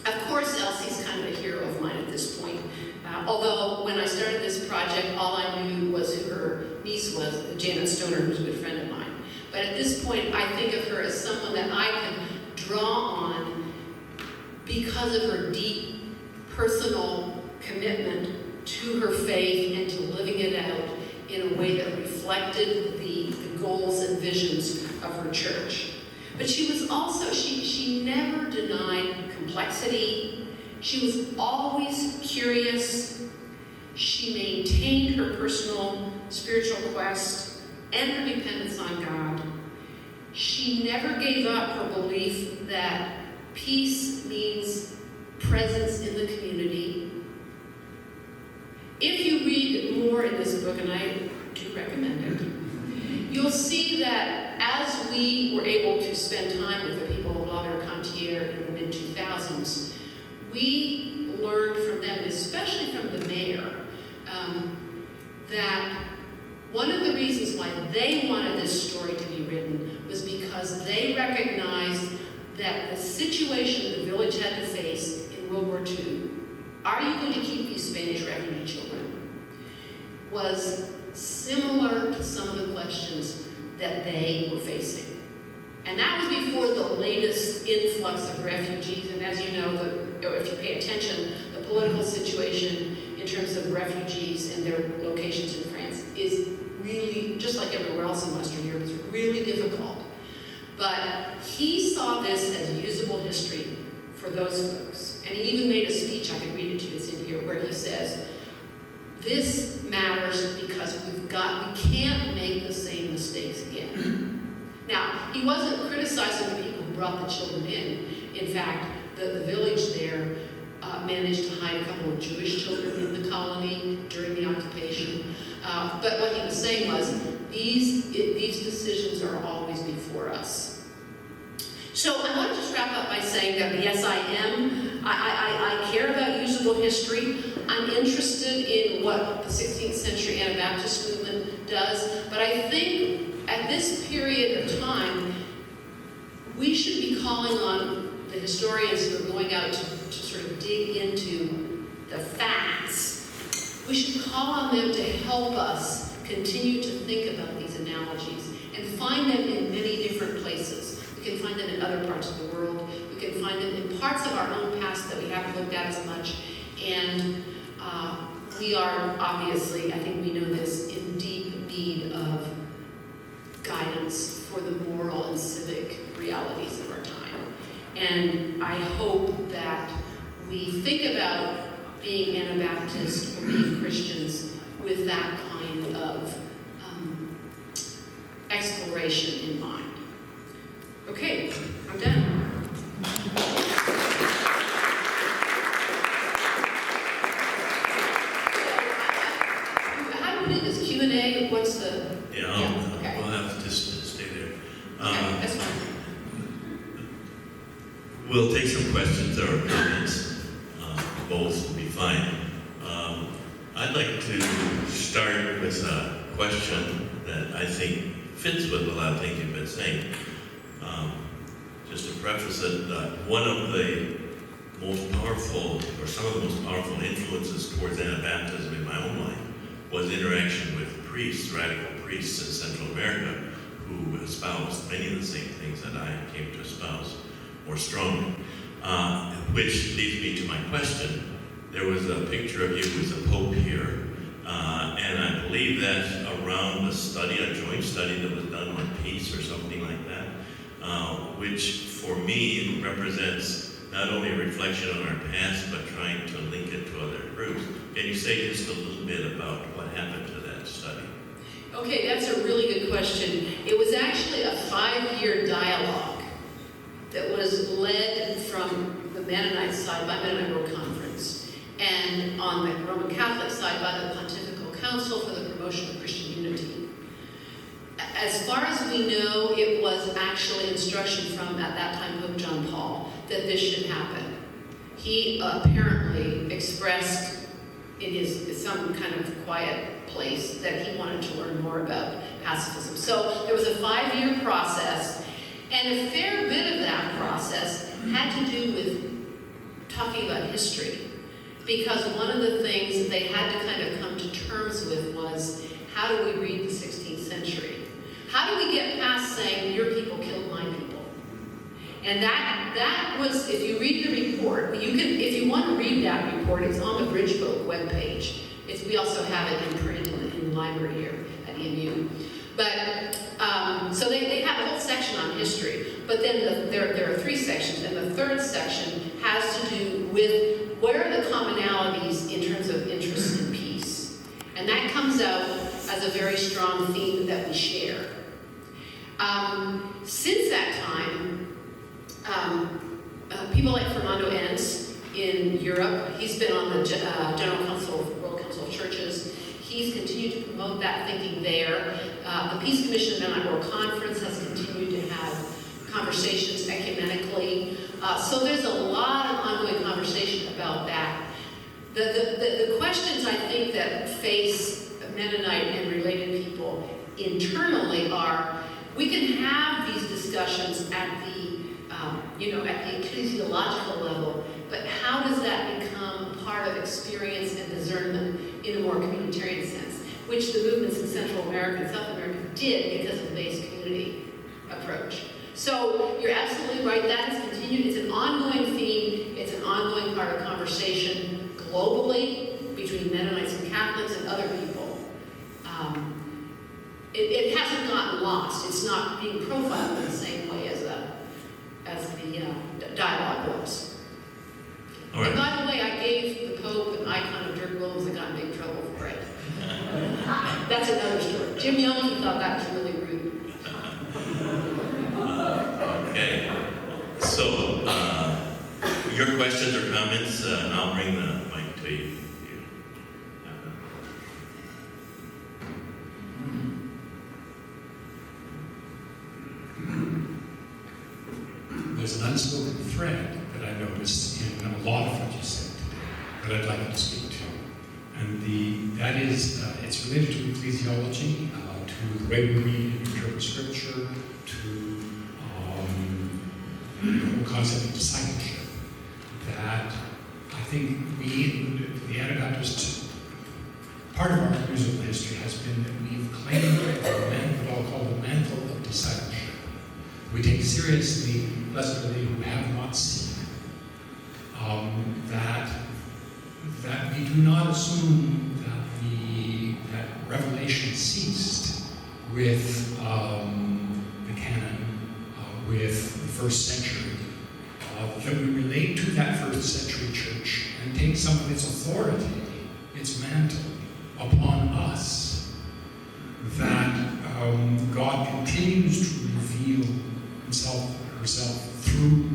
Of course, Elsie's kind of a hero of mine at this point. Although when I started this project, all I knew was who her niece was, Janet Stoner, who's a good friend of mine. But at this point, I think of her as someone that I can draw on because of her deep personal commitment to her faith and to living it out in a way that reflected the goals and visions of her church. But she was also, she never denied complexity. She was always curious. She maintained her personal spiritual quest and her dependence on God. She never gave up her belief that peace means presence in the community. If you read more in this book, and I do recommend it, you'll see that as we were able to spend time with the people of La Mercantier in the mid-2000s, we learned from them, especially from the mayor, that one of the reasons why they wanted this story to be written was because they recognized that the situation the village had to face in World War II, are you going to keep these Spanish refugee children, was similar to some of the questions that they were facing. And that was before the latest influx of refugees. And as you know, if you pay attention, the political situation in terms of refugees and their locations in France is really, just like everywhere else in Western Europe, is really difficult. But he saw this as usable history for those folks. And he even made a speech, I can read it to you, it's in here, where he says, this matters because we can't make the same mistakes again. Now, he wasn't criticizing the people who brought the children in. In fact, the village there managed to hide a couple of Jewish children in the colony during the occupation. But what he was saying was, these decisions are always before us. So I want to just wrap up by saying that yes, I care about usable history. I'm interested in what the 16th century Anabaptist movement does, but I think at this period of time, we should be calling on the historians who are going out to sort of dig into the facts. We should call on them to help us continue to think about these analogies and find them in many different places. We can find them in other parts of the world. We can find them in parts of our own past that we haven't looked at as much. And we are obviously, I think we know this, in deep need of guidance for the moral and civic realities of our time. And I hope that we think about being Anabaptist or being Christians with that kind of exploration in mind. Okay, I'm done. How do we do this Q&A? What's the... Yeah, okay. we'll have to just stay there. Okay, that's fine. We'll take some questions or comments. Both will be fine. I'd like to start with a question that I think fits with a lot of things you've been saying. Just to preface it, one of the most powerful, or some of the most powerful influences towards Anabaptism in my own life was interaction with priests, radical priests in Central America, who espoused many of the same things that I came to espouse more strongly. Which leads me to my question. There was a picture of you as a pope here, and I believe that's around a study, a joint study that was done on peace or something like that, which for me represents not only a reflection on our past, but trying to link it to other groups. Can you say just a little bit about what happened to that study? Okay, that's a really good question. It was actually a 5-year dialogue that was led from the Mennonite side by Mennonite World Conference, and on the Roman Catholic side by the Pontifical Council for the Promotion of Christian Unity. As far as we know, it was actually instruction from, at that time, Pope John Paul, that this should happen. He apparently expressed in some kind of quiet place that he wanted to learn more about pacifism. So there was a 5-year process, and a fair bit of that process had to do with talking about history. Because one of the things that they had to kind of come to terms with was, how do we read the 16th century? How do we get past saying, your people killed my people? And that was, if you read the report, you can, if you want to read that report, it's on the Bridgebook webpage. We also have it in print in the library here at EMU. But, so they have a whole section on history, but then there are 3 sections, and the 3rd section has to do with what are the commonalities in terms of interest in peace. And that comes out as a very strong theme that we share. Since that time, people like Fernando Enns in Europe, he's been on the General Council, World Council of Churches. He's continued to promote that thinking there. The Peace Commission and Mennonite World Conference has continued to have conversations ecumenically. So there's a lot of ongoing conversation about that. The questions I think that face Mennonite and related people internally are, we can have these discussions at the at the ecclesiological level, but how does that become part of experience and discernment in a more communitarian sense, which the movements in Central America and South America did because of the base community approach. So you're absolutely right, that has continued. It's an ongoing theme, it's an ongoing part of conversation globally between Mennonites and Catholics and other people. It hasn't gotten lost. It's not being profiled in the same way as the dialogue was. All right. And by the way, I gave the Pope an icon of Dirk Willems and got in big trouble for it. That's another story. Jim Youngke thought that was really rude. Okay. So, your questions or comments, I'll bring the mic to you. was an unspoken thread that I noticed in a lot of what you said today that I'd like you to speak to. And that is, it's related to ecclesiology, to the way we read and interpret scripture, to the whole concept of discipleship. That I think we, the Anabaptist, part of our musical history has been that we've claimed what I'll call the mantle of discipleship. We take seriously, blessed are they who have not seen. That we do not assume that revelation ceased with the canon, with the first century. That we relate to that first century church and take some of its authority, its mantle, upon us. That God continues to reveal himself or herself through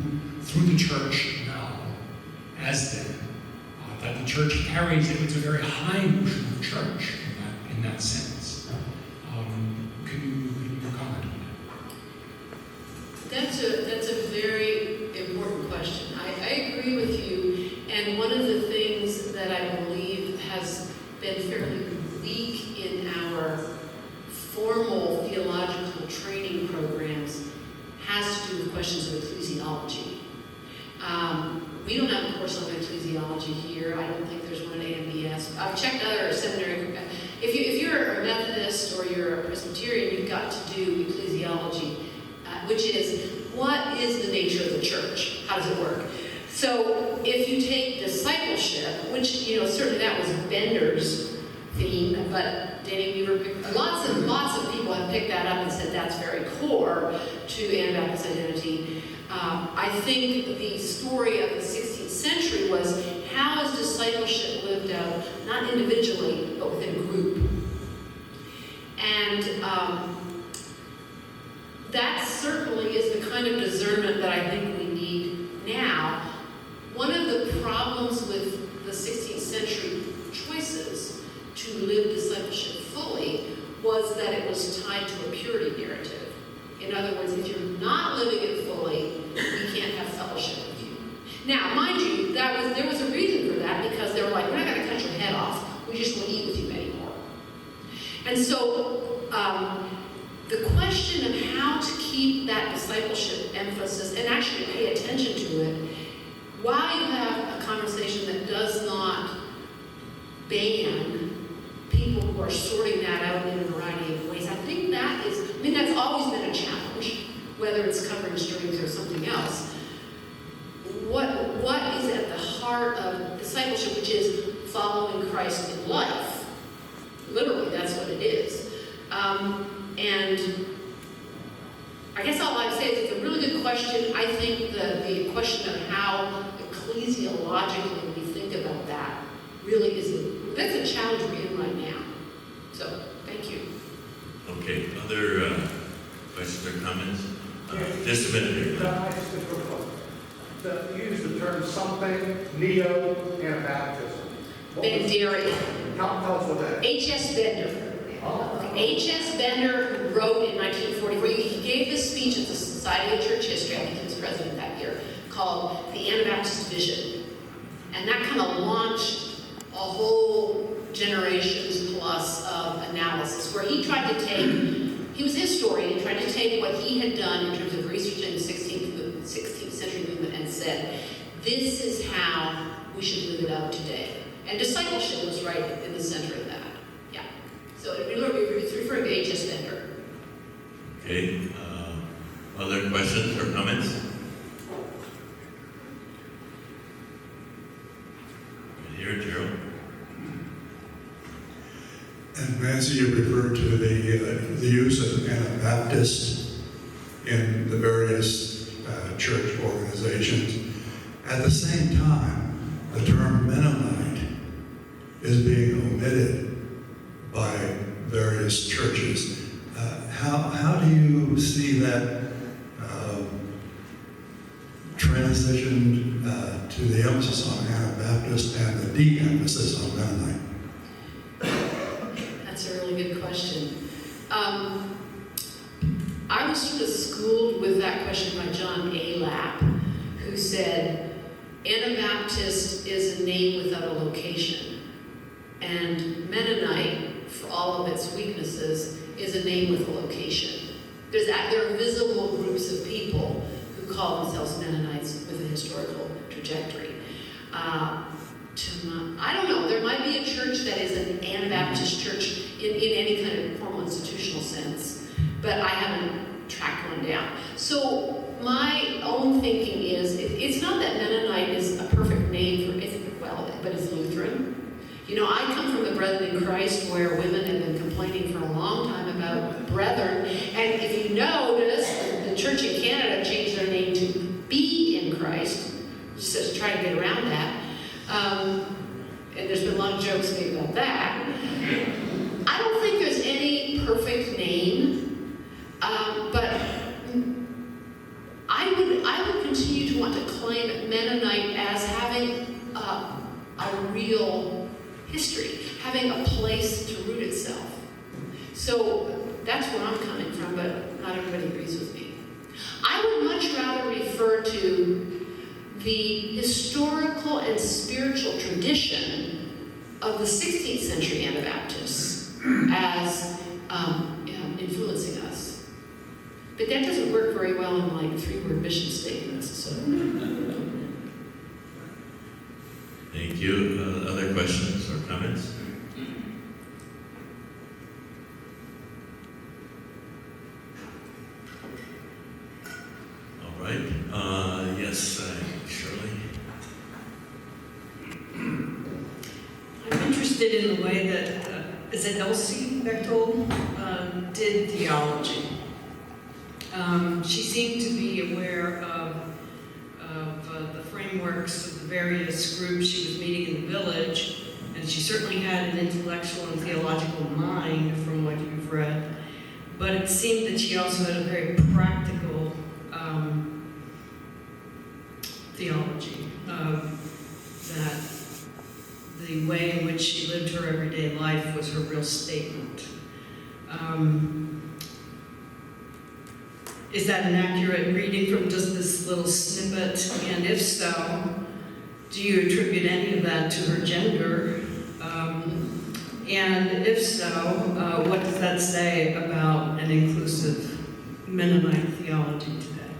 the church now, as then. That the church carries it. It's a very high notion of church in that sense. Can you comment on that? That's a very important question. I agree with you, and one of the things that I believe has been fairly weak in our formal theological training programs has to do with questions of ecclesiology. We don't have a course on ecclesiology here. I don't think there's one at AMBS. I've checked other seminary. If you're a Methodist or you're a Presbyterian, you've got to do ecclesiology, which is, what is the nature of the church? How does it work? So if you take discipleship, which, certainly that was Bender's theme, but Danny Weaver, lots of people have picked that up and said that's very core to Anabaptist identity. I think the story of the 16th century was, how is discipleship lived out, not individually, but within a group? And that certainly is the kind of discernment that I think we need now. One of the problems with the 16th century choices to live discipleship fully was that it was tied to a purity narrative. In other words, if you're not living it fully, we can't have fellowship with you. Now, mind you, there was a reason for that, because they were like, we're not going to cut your head off, we just won't eat with you anymore. And so, the question of how to keep that discipleship emphasis and actually pay attention to it, while you have a conversation that does not ban people who are sorting that out in a variety of ways, I think that's always been a challenge, whether it's covering strings or something else. What is at the heart of discipleship, which is following Christ in life? Literally, that's what it is. And I guess all I'd say is it's a really good question. I think the question of how ecclesiologically we think about that really that's a challenge we're in right now. So, thank you. Okay, other questions or comments? Just a minute here. I just a quick one. You use the term something, neo-Anabaptism. Benderian. Tell us what that is. H.S. Bender. Oh. H.S. Bender, who wrote in 1944, he gave this speech at the Society of Church History, I think he was president that year, called The Anabaptist Vision. And that kind of launched a whole generations plus of analysis, where he tried to take, he was a historian, he tried to take what he had done in terms of researching the 16th century movement and said, this is how we should live it out today. And discipleship was right in the center of that. Yeah. So it's referring to H.S. Bender. Okay, other questions or comments? Here, Gerald. And Nancy, you referred to the use of Anabaptist in the various church organizations. At the same time, the term Mennonite is being omitted by various churches. How do you see that transition to the emphasis on Anabaptist and the de-emphasis on Mennonite? That's a really good question. I was was sort of schooled with that question by John A. Lapp, who said, Anabaptist is a name without a location, and Mennonite, for all of its weaknesses, is a name with a location. There are visible groups of people who call themselves Mennonites with a historical trajectory. I don't know, there might be a church that is an Anabaptist church in any kind of formal institutional sense, but I haven't tracked one down. So my own thinking is, it's not that Mennonite is a perfect name for it, well, but it's Lutheran. You know, I come from the Brethren in Christ, where women have been complaining for a long time about brethren, and if you notice, the church in Canada changed their name to Be in Christ, just to try to get around that. And there's been a lot of jokes made about that. I don't think there's any perfect name, but I would continue to want to claim Mennonite as having a real history, having a place to root itself. So that's where I'm coming from, but not everybody agrees with me. I would much rather refer to the historical and spiritual tradition of the 16th century Anabaptists as influencing us. But that doesn't work very well in like 3-word mission statements. So. Thank you. Other questions or comments? All right. Yes, Shirley. I'm interested in the way that, is it Elsie Bechtold, did theology. She seemed to be aware of the frameworks of the various groups she was meeting in the village, and she certainly had an intellectual and theological mind from what you've read, but it seemed that she also had a very practical theology, that the way in which she lived her everyday life was her real statement. Is that an accurate reading from just this little snippet? And if so, do you attribute any of that to her gender? And if so, what does that say about an inclusive Mennonite theology today?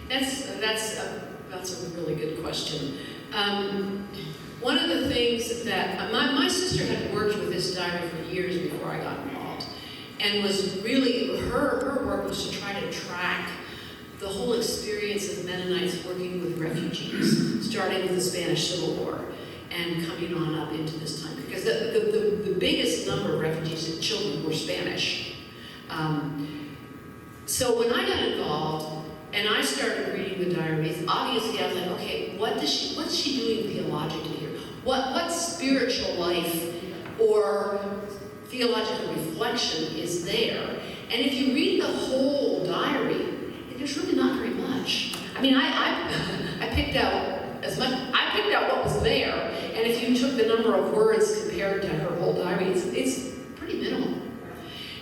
That's a really good question. One of the things that my sister had worked with this diary for years before I got involved, and was really her work was to try to track the whole experience of Mennonites working with refugees, starting with the Spanish Civil War and coming on up into this time, because the biggest number of refugees and children were Spanish. So when I got involved and I started reading the diaries, obviously I was like, okay, what's she doing theologically here? What spiritual life or theological reflection is there? And if you read the whole diary, there's really not very much. I mean, I picked out I picked out what was there, and if you took the number of words compared to her whole diary, it's pretty minimal.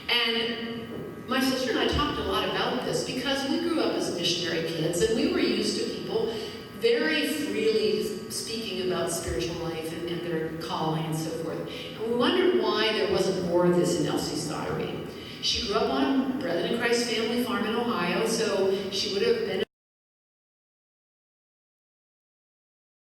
And my sister and I talked a lot about this because we grew up as missionary kids, and we were used to people very freely speaking about spiritual life and their calling and so forth. And we wondered why there wasn't more of this in Elsie's diary. She grew up on a Brethren in Christ family farm in Ohio, so she would have been